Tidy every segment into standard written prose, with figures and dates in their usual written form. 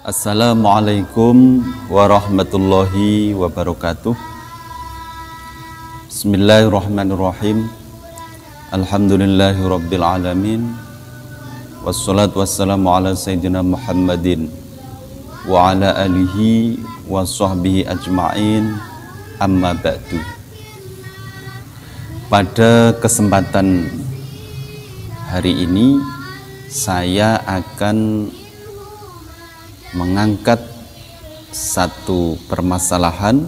Assalamualaikum warahmatullahi wabarakatuh. Bismillahirrahmanirrahim. Alhamdulillahi rabbil alamin. Wassalatu wassalamu ala sayyidina Muhammadin wa ala alihi wa sahbihi ajma'in. Amma ba'du. Pada kesempatan hari ini saya akan mengangkat satu permasalahan,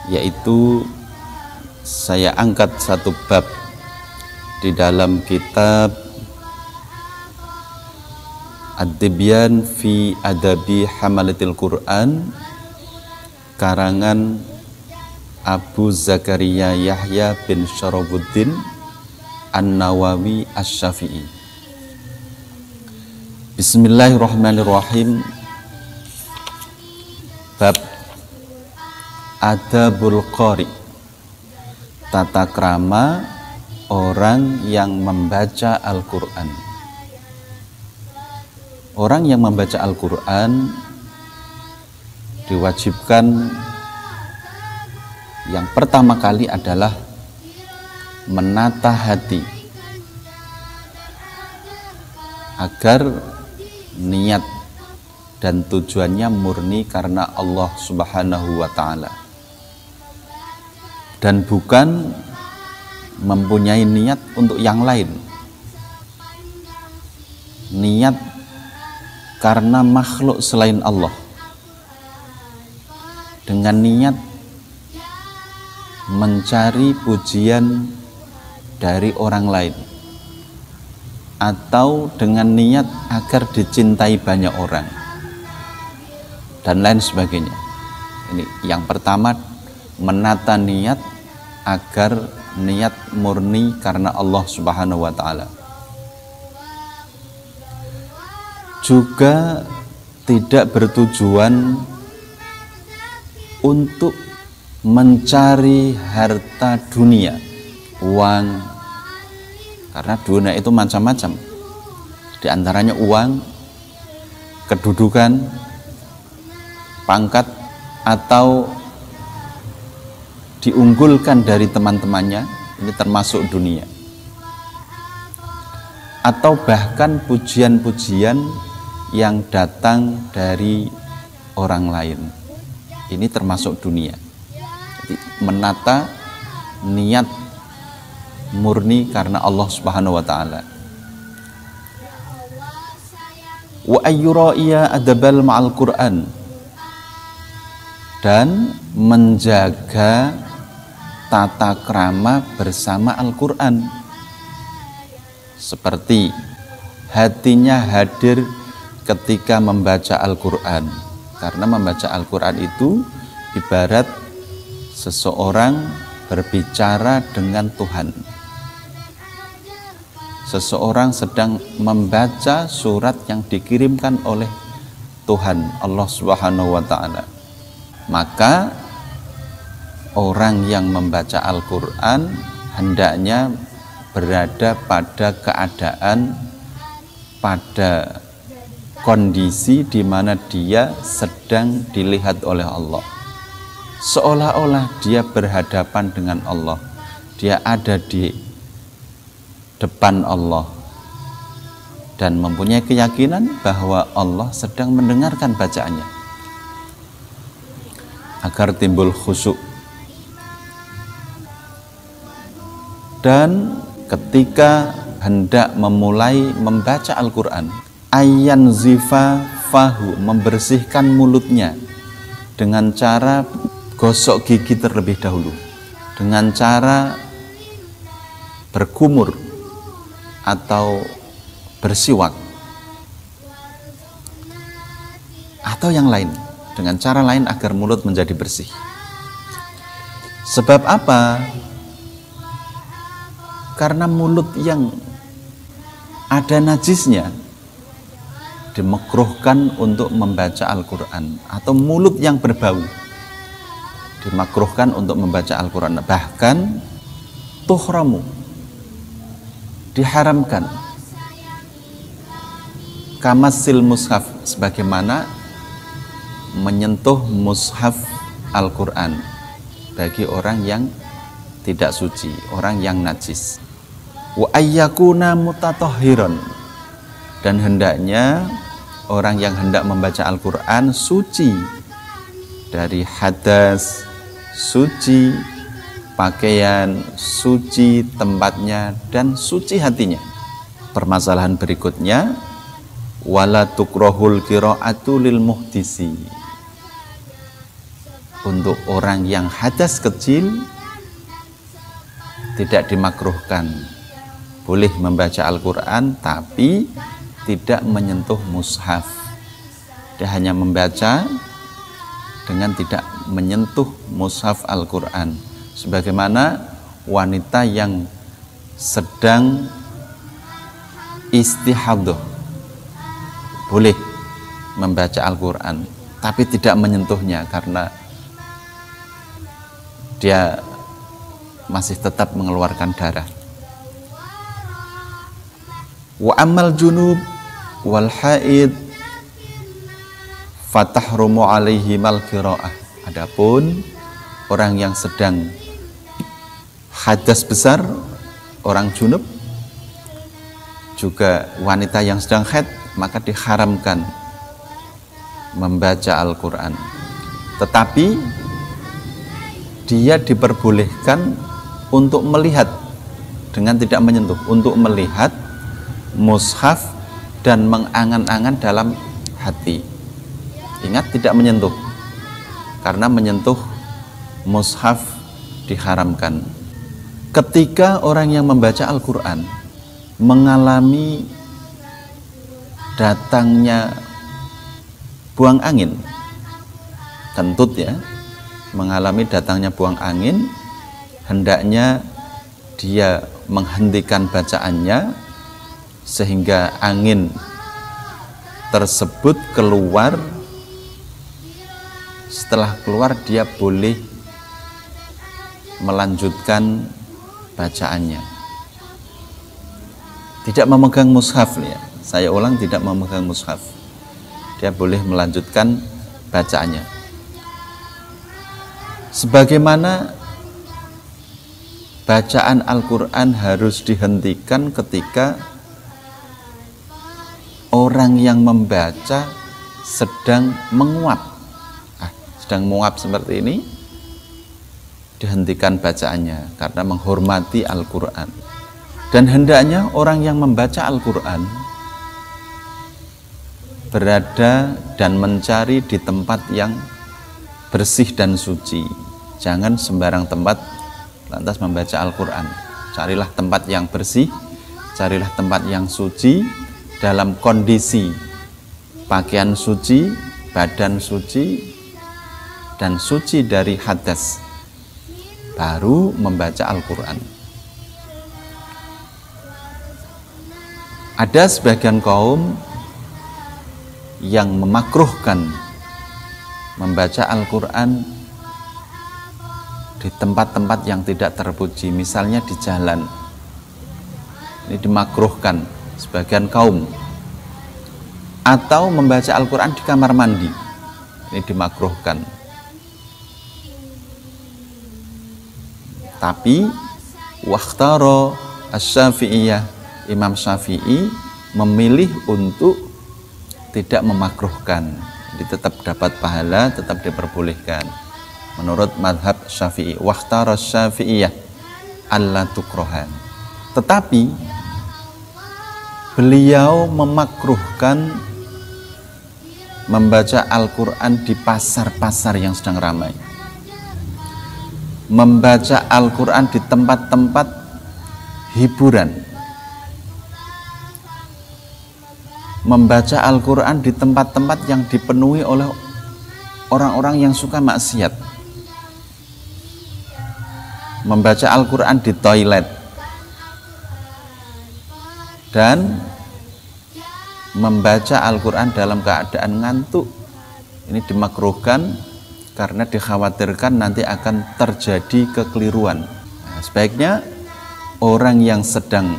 yaitu saya angkat satu bab di dalam kitab Ad-Tibyan fi Adabi Hamalatil Quran karangan Abu Zakaria Yahya bin Syarafuddin An-Nawawi Asy-Syafi'i. Bismillahirrahmanirrahim. Bab Adabul Qari, tata krama orang yang membaca Al-Quran. Orang yang membaca Al-Quran diwajibkan yang pertama kali adalah menata hati agar niat dan tujuannya murni karena Allah Subhanahu wa ta'ala, dan bukan mempunyai niat untuk yang lain, niat karena makhluk selain Allah, dengan niat mencari pujian dari orang lain, atau dengan niat agar dicintai banyak orang, dan lain sebagainya. Ini yang pertama, menata niat agar niat murni karena Allah Subhanahu wa ta'ala. Juga tidak bertujuan untuk mencari harta dunia, uang. Karena dunia itu macam-macam, di antaranya uang, kedudukan, pangkat, atau diunggulkan dari teman-temannya, ini termasuk dunia. Atau bahkan pujian-pujian yang datang dari orang lain, ini termasuk dunia. Jadi, menata niat murni karena Allah Subhanahu wa ta'ala. Wa ayyura'iya adabal ma'al Qur'an, dan menjaga tata krama bersama Al-Quran, seperti hatinya hadir ketika membaca Al-Quran, karena membaca Al-Quran itu ibarat seseorang berbicara dengan Tuhan. Seseorang sedang membaca surat yang dikirimkan oleh Tuhan Allah Subhanahu wa ta'ala. Maka orang yang membaca Al-Quran hendaknya berada pada keadaan, pada kondisi di mana dia sedang dilihat oleh Allah, seolah-olah dia berhadapan dengan Allah, dia ada di depan Allah, dan mempunyai keyakinan bahwa Allah sedang mendengarkan bacaannya, agar timbul khusyuk. Dan ketika hendak memulai membaca Al-Quran, ayyan zifa fahu, membersihkan mulutnya dengan cara gosok gigi terlebih dahulu, dengan cara berkumur atau bersiwak, atau yang lain, dengan cara lain agar mulut menjadi bersih. Sebab apa? Karena mulut yang ada najisnya dimakruhkan untuk membaca Al-Quran, atau mulut yang berbau dimakruhkan untuk membaca Al-Quran. Bahkan tuhramu, diharamkan kamasil mushaf, sebagaimana menyentuh mushaf Al-Quran bagi orang yang tidak suci, orang yang najis. Wa ayyakuna mutatahhiran, dan hendaknya orang yang hendak membaca Al-Quran suci dari hadas, suci pakaian, suci tempatnya, dan suci hatinya. Permasalahan berikutnya, wala tukrahul qiraatu lil muhdisi, untuk orang yang hadas kecil tidak dimakruhkan, boleh membaca Al-Quran tapi tidak menyentuh mushaf. Dia hanya membaca dengan tidak menyentuh mushaf Al-Quran, sebagaimana wanita yang sedang istihadah boleh membaca Al-Quran tapi tidak menyentuhnya karena dia masih tetap mengeluarkan darah. Wa amal junub wal haid fatahrumu alaihi mal qiraah. Adapun orang yang sedang hadas besar, orang junub, juga wanita yang sedang haid, maka diharamkan membaca Al-Quran. Tetapi dia diperbolehkan untuk melihat dengan tidak menyentuh, untuk melihat mushaf dan mengangan-angan dalam hati. Ingat, tidak menyentuh, karena menyentuh mushaf diharamkan. Ketika orang yang membaca Al-Quran mengalami datangnya buang angin, kentut ya, mengalami datangnya buang angin, hendaknya dia menghentikan bacaannya sehingga angin tersebut keluar. Setelah keluar dia boleh melanjutkan bacaannya. Tidak memegang mushaf ya. Saya ulang, tidak memegang mushaf. Dia boleh melanjutkan bacaannya. Sebagaimana bacaan Al-Quran harus dihentikan ketika orang yang membaca sedang menguap. Sedang menguap seperti ini, dihentikan bacaannya karena menghormati Al-Quran. Dan hendaknya orang yang membaca Al-Quran berada dan mencari di tempat yang bersih dan suci. Jangan sembarang tempat lantas membaca Al-Quran. Carilah tempat yang bersih, carilah tempat yang suci, dalam kondisi pakaian suci, badan suci, dan suci dari hadas, baru membaca Al-Quran. Ada sebagian kaum yang memakruhkan membaca Al-Quran di tempat-tempat yang tidak terpuji, misalnya di jalan. Ini dimakruhkan sebagian kaum. Atau membaca Al-Quran di kamar mandi, ini dimakruhkan. Tapi wakhtaro asy-Syafi'iyah, Imam Syafi'i memilih untuk tidak memakruhkan. Jadi tetap dapat pahala, tetap diperbolehkan. Menurut madhab Syafi'i, wakhtaro asy-Syafi'iyah alla tukrohan. Tetapi beliau memakruhkan membaca Al-Quran di pasar-pasar yang sedang ramai, membaca Al-Quran di tempat-tempat hiburan, membaca Al-Quran di tempat-tempat yang dipenuhi oleh orang-orang yang suka maksiat, membaca Al-Quran di toilet, dan membaca Al-Quran dalam keadaan ngantuk. Ini dimakruhkan karena dikhawatirkan nanti akan terjadi kekeliruan. Nah, sebaiknya orang yang sedang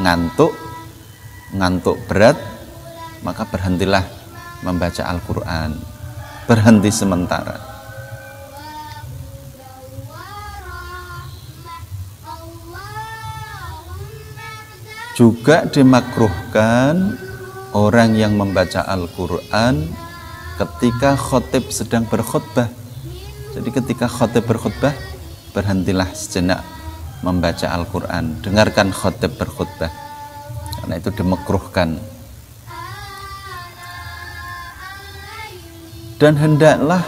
ngantuk berat, maka berhentilah membaca Al-Quran, berhenti sementara. Juga dimakruhkan orang yang membaca Al-Quran ketika khotib sedang berkhutbah. Jadi ketika khotib berkhutbah, berhentilah sejenak membaca Al-Quran, dengarkan khotib berkhutbah, karena itu dimakruhkan. Dan hendaklah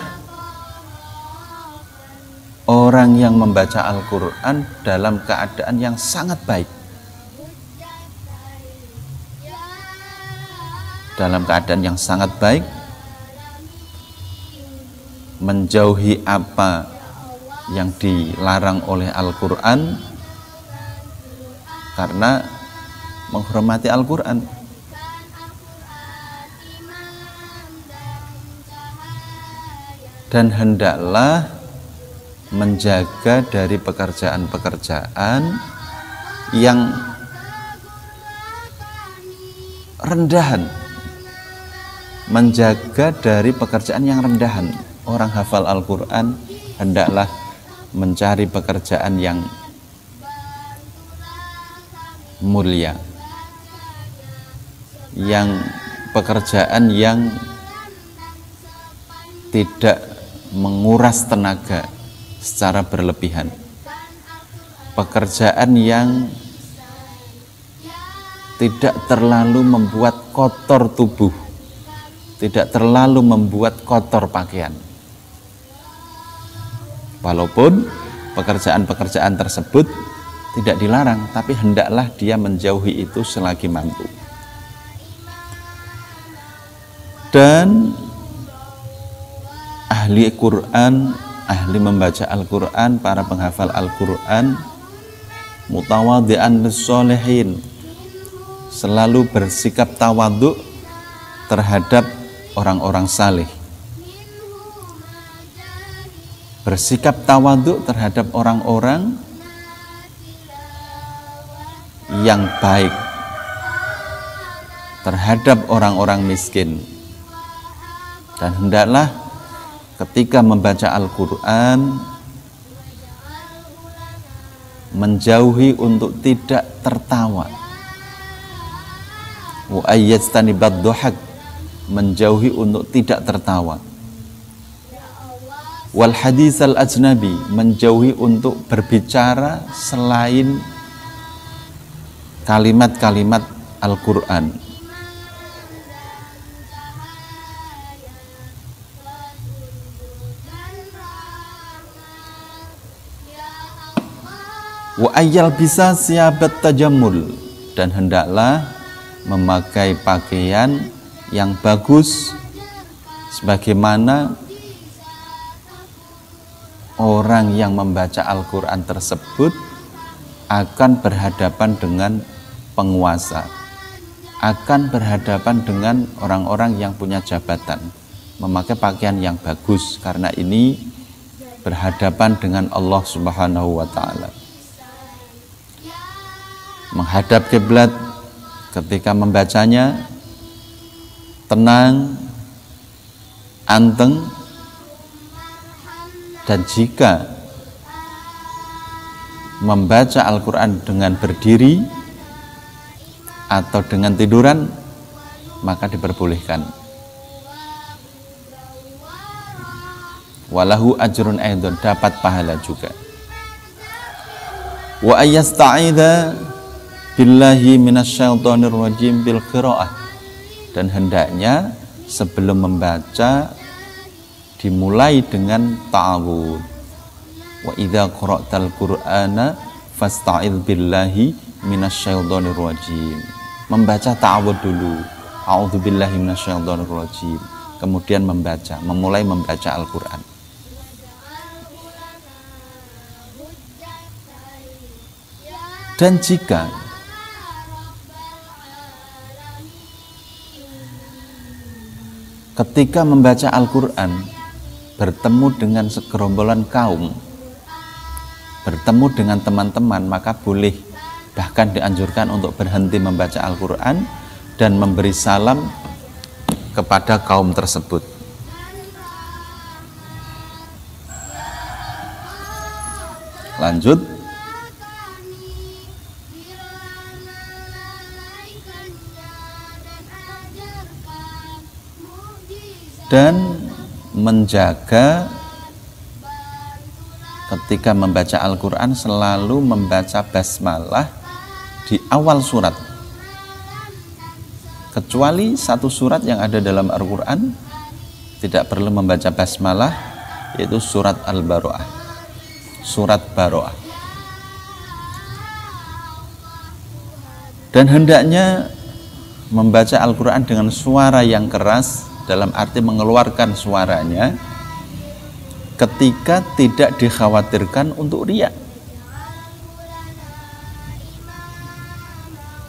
orang yang membaca Al-Quran dalam keadaan yang sangat baik, dalam keadaan yang sangat baik, menjauhi apa yang dilarang oleh Al-Quran karena menghormati Al-Quran. Dan hendaklah menjaga dari pekerjaan-pekerjaan yang rendahan, menjaga dari pekerjaan yang rendahan. Orang hafal Al-Quran hendaklah mencari pekerjaan yang mulia, yang pekerjaan yang tidak menguras tenaga secara berlebihan, pekerjaan yang tidak terlalu membuat kotor tubuh, tidak terlalu membuat kotor pakaian. Walaupun pekerjaan-pekerjaan tersebut tidak dilarang, tapi hendaklah dia menjauhi itu selagi mampu. Dan ahli Quran, ahli membaca Al-Quran, para penghafal Al-Quran, mutawadhi'an lis-sholihin, selalu bersikap tawadhu terhadap orang-orang saleh, bersikap tawadhu terhadap orang-orang yang baik, terhadap orang-orang miskin. Dan hendaklah ketika membaca Al-Quran menjauhi untuk tidak tertawa, wa ayyajtanibad dhahak, menjauhi untuk tidak tertawa, wal hadis al ajnabi, menjauhi untuk berbicara selain kalimat-kalimat Al-Quran. Wa ayyal bisa siabat tajammul, dan hendaklah memakai pakaian yang bagus sebagaimana orang yang membaca Al-Quran tersebut akan berhadapan dengan penguasa, akan berhadapan dengan orang-orang yang punya jabatan. Memakai pakaian yang bagus, karena ini berhadapan dengan Allah Subhanahu wa Ta'ala. Menghadap kiblat ketika membacanya tenang, anteng, dan jika membaca Al-Quran dengan berdiri atau dengan tiduran, maka diperbolehkan. Walahu ajrun aidon, dapat pahala juga. Wa ayyasta'idha billahi minasyaitonir rajim bil qiraah, dan hendaknya sebelum membaca dimulai dengan ta'awudz. Wa idza qara'tal qur'ana fasta'idz billahi minasyaitonir rajim. Membaca ta'awudz dulu, a'udzubillahi minasyaitonir rajim, kemudian memulai membaca Al-Qur'an. Dan jika ketika membaca Al-Quran bertemu dengan segerombolan kaum, bertemu dengan teman-teman, maka boleh, bahkan dianjurkan untuk berhenti membaca Al-Quran dan memberi salam kepada kaum tersebut. Lanjut. Dan menjaga ketika membaca Al-Quran selalu membaca basmalah di awal surat, kecuali satu surat yang ada dalam Al-Quran tidak perlu membaca basmalah, yaitu surat Al-Baro'ah, surat Baro'ah. Dan hendaknya membaca Al-Quran dengan suara yang keras, dalam arti mengeluarkan suaranya ketika tidak dikhawatirkan untuk riya,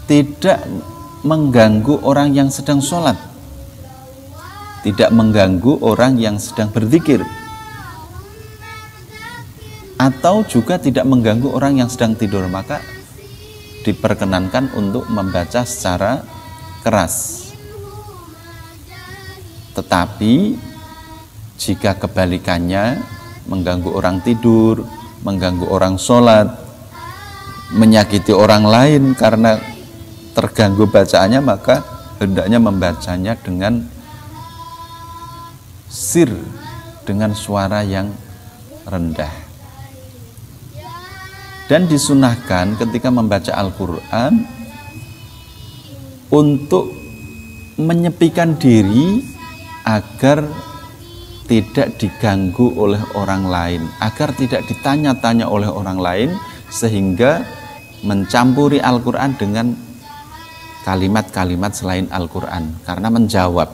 tidak mengganggu orang yang sedang sholat, tidak mengganggu orang yang sedang berzikir, atau juga tidak mengganggu orang yang sedang tidur, maka diperkenankan untuk membaca secara keras. Tetapi jika kebalikannya, mengganggu orang tidur, mengganggu orang sholat, menyakiti orang lain karena terganggu bacaannya, maka hendaknya membacanya dengan sir, dengan suara yang rendah. Dan disunahkan ketika membaca Al-Quran untuk menyepikan diri agar tidak diganggu oleh orang lain, agar tidak ditanya-tanya oleh orang lain, sehingga mencampuri Al-Quran dengan kalimat-kalimat selain Al-Quran, karena menjawab.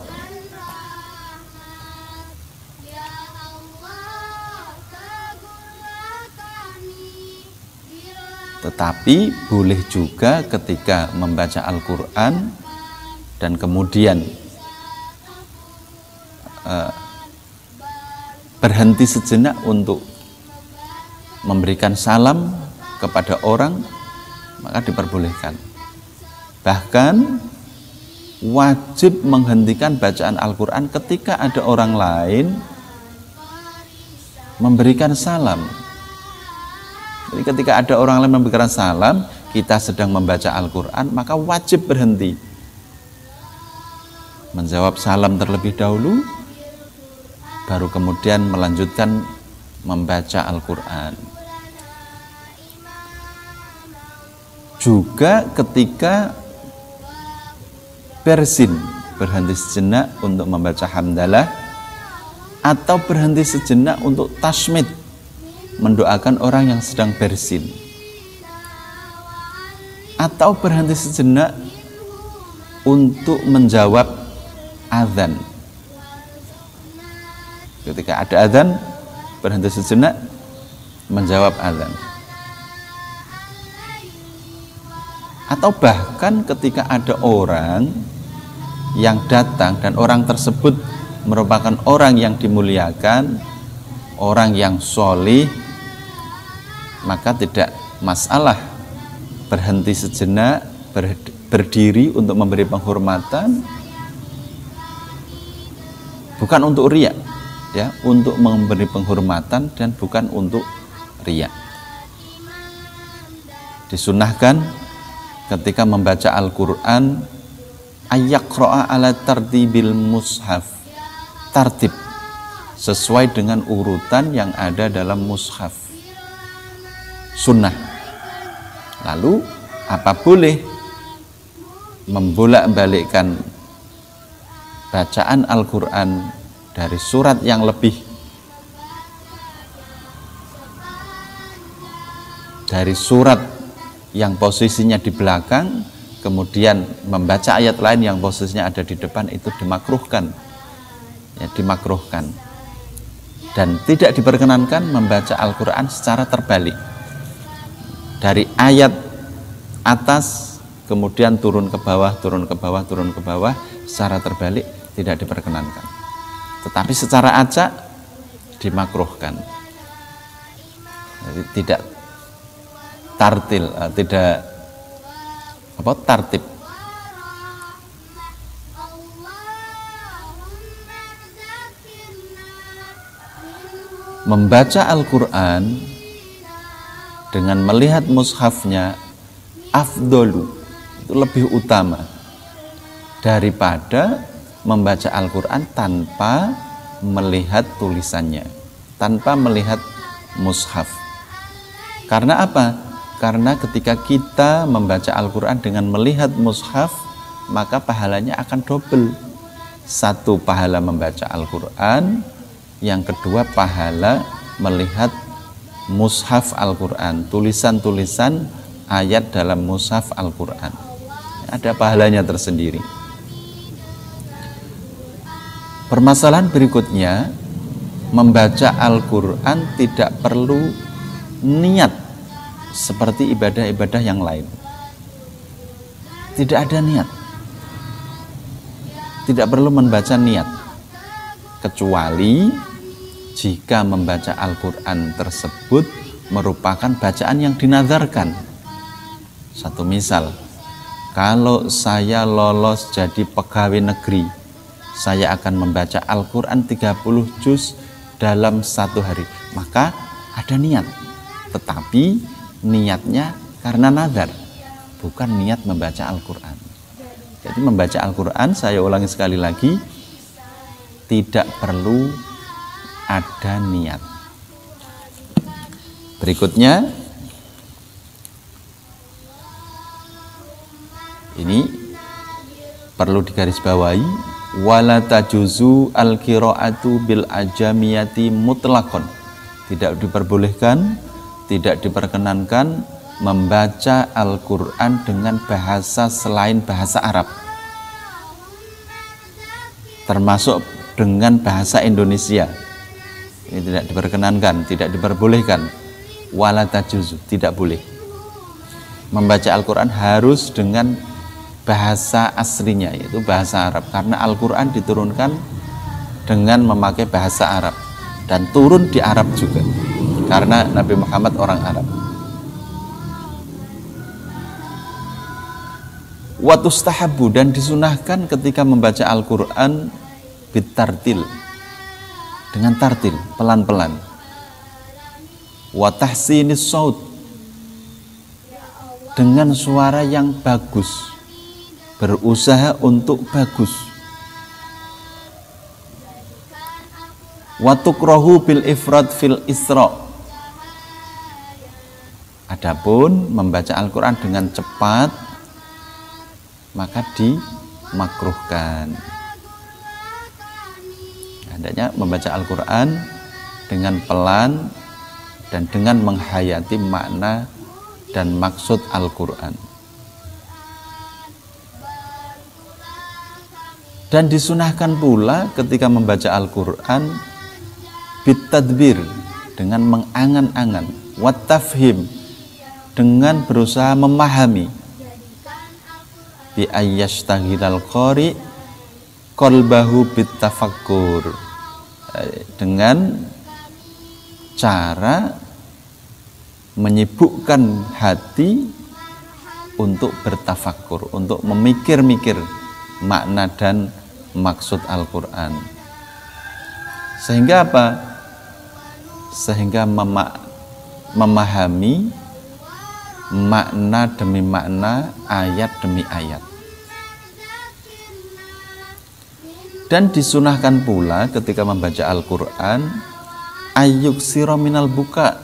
Tetapi boleh juga ketika membaca Al-Quran dan kemudian berhenti sejenak untuk memberikan salam kepada orang, maka diperbolehkan. Bahkan wajib menghentikan bacaan Al-Quran ketika ada orang lain memberikan salam. Jadi ketika ada orang lain memberikan salam, kita sedang membaca Al-Quran, maka wajib berhenti, menjawab salam terlebih dahulu, baru kemudian melanjutkan membaca Al-Quran. Juga ketika bersin, berhenti sejenak untuk membaca hamdalah, atau berhenti sejenak untuk tasmid, mendoakan orang yang sedang bersin, atau berhenti sejenak untuk menjawab azan. Ketika ada azan, berhenti sejenak menjawab azan. Atau bahkan ketika ada orang yang datang dan orang tersebut merupakan orang yang dimuliakan, orang yang sholih, maka tidak masalah berhenti sejenak, berdiri untuk memberi penghormatan, bukan untuk riya, ya, untuk memberi penghormatan dan bukan untuk riya. Disunahkan ketika membaca Al-Quran ayyaqra'a ala tartibil mushaf, tartib sesuai dengan urutan yang ada dalam mushaf, sunnah. Lalu apa boleh membolak-balikkan bacaan Al-Quran dari surat yang lebih, dari surat yang posisinya di belakang, kemudian membaca ayat lain yang posisinya ada di depan, itu dimakruhkan, ya, dimakruhkan. Dan tidak diperkenankan membaca Al-Quran secara terbalik, dari ayat atas kemudian turun ke bawah, turun ke bawah, turun ke bawah, secara terbalik tidak diperkenankan. Tetapi secara acak dimakruhkan. Jadi tidak tartil, tidak tartib. membaca Al-Quran dengan melihat mushafnya afdolu, itu lebih utama daripada membaca Al-Quran tanpa melihat tulisannya, tanpa melihat mushaf. Karena apa? Karena ketika kita membaca Al-Quran dengan melihat mushaf, maka pahalanya akan double. Satu, pahala membaca Al-Quran, yang kedua pahala melihat mushaf Al-Quran, tulisan-tulisan ayat dalam mushaf Al-Quran. Ada pahalanya tersendiri. Permasalahan berikutnya, membaca Al-Quran tidak perlu niat seperti ibadah-ibadah yang lain. Tidak ada niat. Tidak perlu membaca niat, kecuali jika membaca Al-Quran tersebut merupakan bacaan yang dinazarkan. Satu misal, kalau saya lolos jadi pegawai negeri, saya akan membaca Al-Quran 30 juz dalam 1 hari. Maka ada niat, tetapi niatnya karena nazar, bukan niat membaca Al-Quran. Jadi membaca Al-Quran, saya ulangi sekali lagi, tidak perlu ada niat. Berikutnya, ini perlu digarisbawahi, wala tajuzu al-qira'atu bil ajamiyati mutlaqan. Tidak diperbolehkan, tidak diperkenankan membaca Al-Quran dengan bahasa selain bahasa Arab, termasuk dengan bahasa Indonesia. Ini tidak diperkenankan, tidak diperbolehkan. Wala tajuzu, tidak boleh. Membaca Al-Quran harus dengan bahasa aslinya, yaitu bahasa Arab, karena Al-Quran diturunkan dengan memakai bahasa Arab dan turun di Arab juga, karena Nabi Muhammad orang Arab. Wa tustahabbu, dan disunahkan ketika membaca Al-Quran bitartil, dengan tartil, pelan-pelan. Wa tahsinis saut, dengan suara yang bagus, berusaha untuk bagus. Wa tukrahu bil ifrad fil isra. Adapun membaca Al-Quran dengan cepat, maka dimakruhkan. Hendaknya membaca Al-Quran dengan pelan dan dengan menghayati makna dan maksud Al-Quran. Dan disunahkan pula ketika membaca Al-Quran bitadbir, dengan mengangan-angan, wattafhim, dengan berusaha memahami, bi ayyashtagilal qari qalbahu bitafakkur, dengan cara menyibukkan hati untuk bertafakur, untuk memikir-mikir makna dan maksud Al-Quran. Sehingga apa? Sehingga memahami makna demi makna, ayat demi ayat. Dan disunahkan pula ketika membaca Al-Quran ayyuksira minal buka,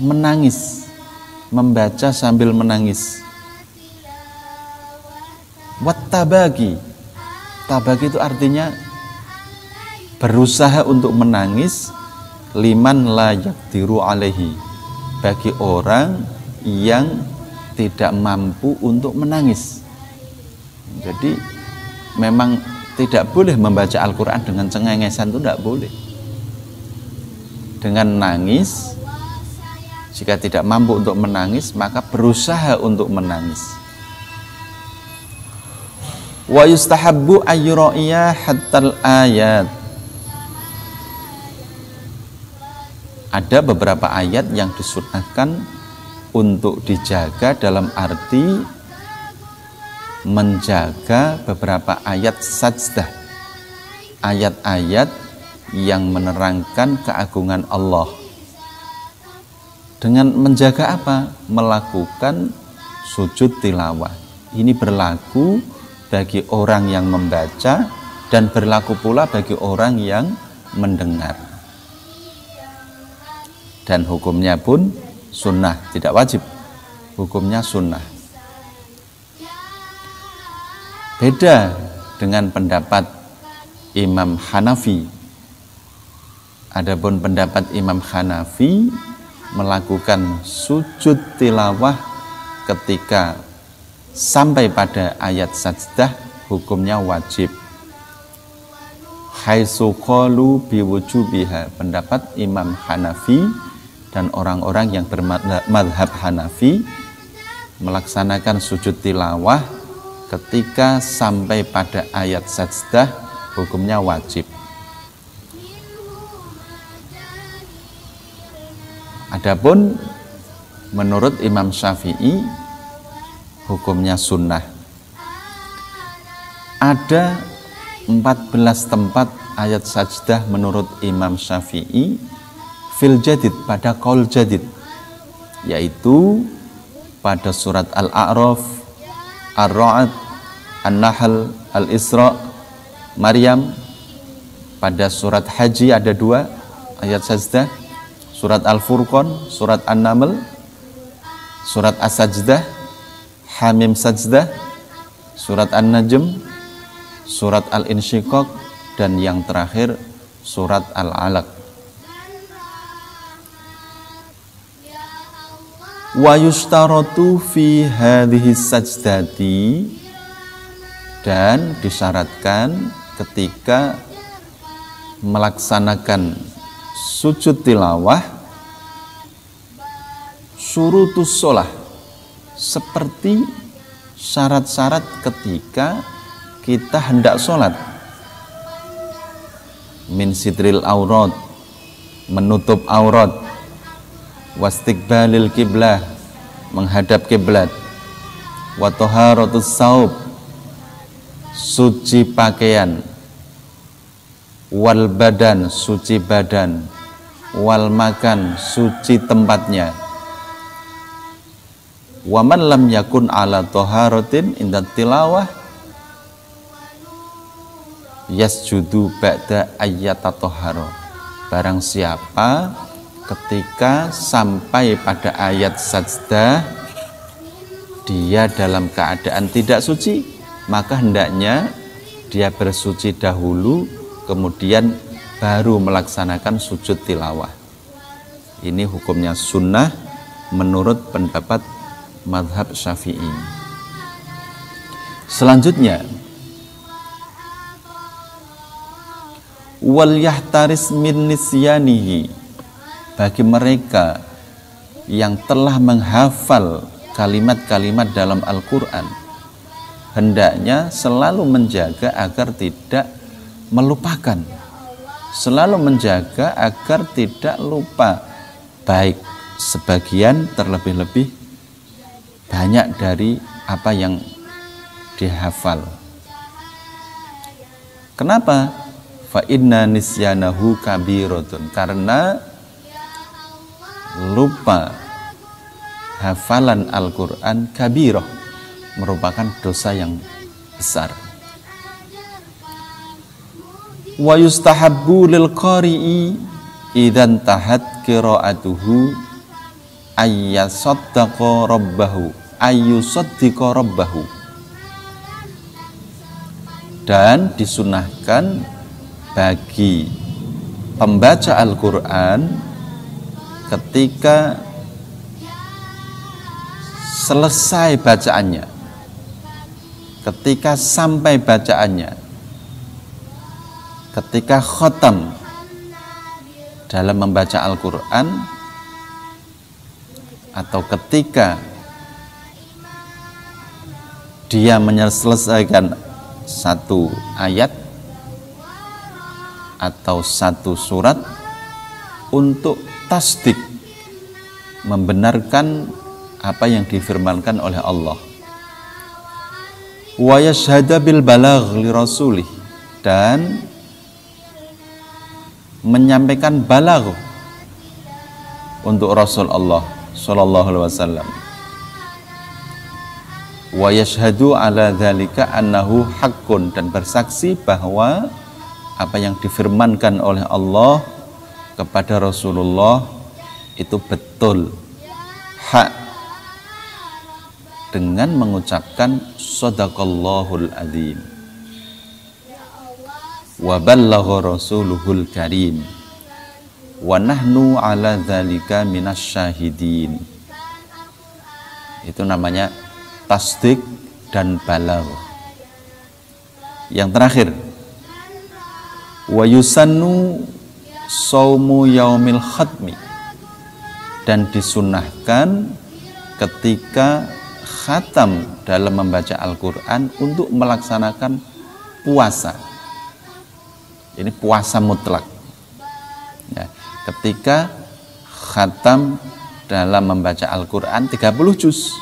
menangis, membaca sambil menangis. Wattabagi, tabagi itu artinya berusaha untuk menangis, liman la yaqdiru alaihi, bagi orang yang tidak mampu untuk menangis. Jadi memang tidak boleh membaca Al-Quran dengan cengengesan, itu tidak boleh. Dengan nangis, jika tidak mampu untuk menangis, maka berusaha untuk menangis. Wa yustahabbu ayyura'iya hattal ayat. Ada beberapa ayat yang disunahkan untuk dijaga, dalam arti menjaga beberapa ayat sajdah, ayat-ayat yang menerangkan keagungan Allah. Dengan menjaga apa? Melakukan sujud tilawah. Ini berlaku bagi orang yang membaca dan berlaku pula bagi orang yang mendengar. Dan hukumnya pun sunnah, tidak wajib. Hukumnya sunnah. Beda dengan pendapat Imam Hanafi. Adapun pendapat Imam Hanafi melakukan sujud tilawah ketika sampai pada ayat sajdah hukumnya wajib. Haitsu qalu biwujubiha, pendapat Imam Hanafi dan orang-orang yang bermadhab Hanafi melaksanakan sujud tilawah ketika sampai pada ayat sajdah hukumnya wajib. Adapun menurut Imam Syafi'i hukumnya sunnah. Ada 14 tempat ayat sajdah menurut Imam Syafi'i fil jadid, pada qaul jadid, yaitu pada surat Al-A'raf, Ar-Ra'd, An-Nahl, Al-Isra, Maryam. Pada surat Haji ada 2 ayat sajdah, surat Al-Furqan, surat An-Naml, surat As-Sajdah, Hamim Sajdah, surat An-Najm, surat Al-Insyiqaq, dan yang terakhir surat Al-Alaq. Wa yushtaratu fi hadhihi sajdati, dan disyaratkan ketika melaksanakan sujud tilawah syurutus sholah, seperti syarat-syarat ketika kita hendak sholat. Min sitril aurat, menutup aurat, wastiqbalil kiblah, menghadap kiblat, wa taharatus saub, suci pakaian, wal badan, suci badan, wal makan, suci tempatnya. Wa man lam yakun ala taharatin inda tilawah yasjudu ba'da ayyata tahara. Barang siapa ketika sampai pada ayat sajdah dia dalam keadaan tidak suci, maka hendaknya dia bersuci dahulu, kemudian baru melaksanakan sujud tilawah. Ini hukumnya sunnah menurut pendapat mazhab Syafi'i. Selanjutnya, wal yahtaris min nisyanihi, bagi mereka yang telah menghafal kalimat-kalimat dalam Al-Quran, hendaknya selalu menjaga agar tidak melupakan, selalu menjaga agar tidak lupa, baik sebagian terlebih-lebih banyak dari apa yang dihafal. Kenapa? Fa inna nisyanahu kabiratun, karena lupa hafalan Al-Quran kabirah, merupakan dosa yang besar. Wa yustahabbu lil qari'i idzan tahat qira'atuhu ayyasaddaqa rabbahu, ayyusaddiqa rabbahu, dan disunahkan bagi pembaca Al-Quran ketika selesai bacaannya, ketika sampai bacaannya, ketika khatam dalam membaca Al-Quran, atau ketika dia menyelesaikan satu ayat atau satu surat, untuk tasdik, membenarkan apa yang difirmankan oleh Allah. Wa yashhada bil balagh li rasulih, dan menyampaikan balagh untuk Rasulullah sallallahu alaihi wasallam. Wa yashhadu ala dzalika annahu haqqun, dan bersaksi bahwa apa yang difirmankan oleh Allah kepada Rasulullah itu betul, hak, dengan mengucapkan shadaqallahul adzim wa ballagha rasuluhul karim wa nahnu ala dzalika minasyahidin. Itu namanya tasdik dan balagh. Yang terakhir, wa yusannu saumu yaumil khatmi, dan disunahkan ketika khatam dalam membaca Al-Quran untuk melaksanakan puasa. Ini puasa mutlak ya, ketika khatam dalam membaca Al-Quran 30 juz,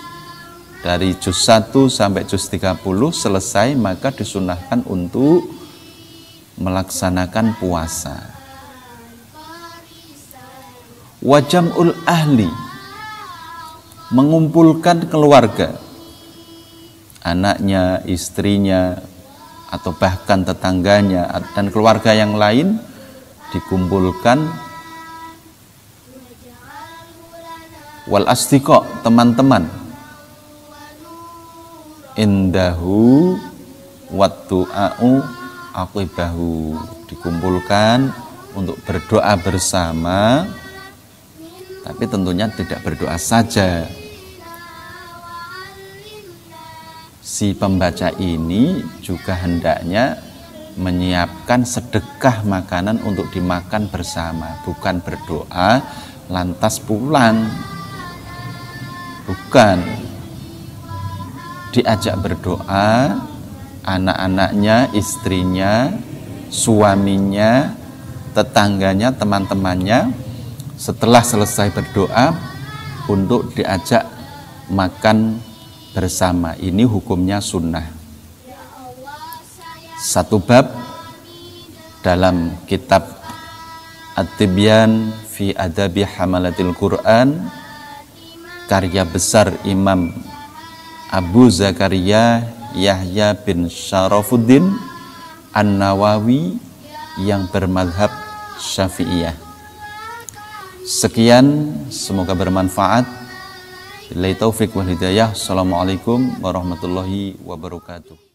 dari juz 1 sampai juz 30 selesai, maka disunahkan untuk melaksanakan puasa. Wajamul ahli, mengumpulkan keluarga, anaknya, istrinya, atau bahkan tetangganya dan keluarga yang lain dikumpulkan. Wal asdiqa, teman-teman, indahu wattu'a'u aqibahu, dikumpulkan untuk berdoa bersama, tapi tentunya tidak berdoa saja. Si pembaca ini juga hendaknya menyiapkan sedekah makanan untuk dimakan bersama, bukan berdoa lantas pulang, bukan. Diajak berdoa anak-anaknya, istrinya, suaminya, tetangganya, teman-temannya, setelah selesai berdoa untuk diajak makan bersama. Ini hukumnya sunnah. Satu bab dalam kitab At-Tibyan fi Adabi Hamalatil Quran, karya besar Imam Abu Zakaria Yahya bin Syarafuddin An-Nawawi yang bermadhab Syafi'iyah. Sekian, semoga bermanfaat. Billahi taufik wal hidayah. Assalamualaikum warahmatullahi wabarakatuh.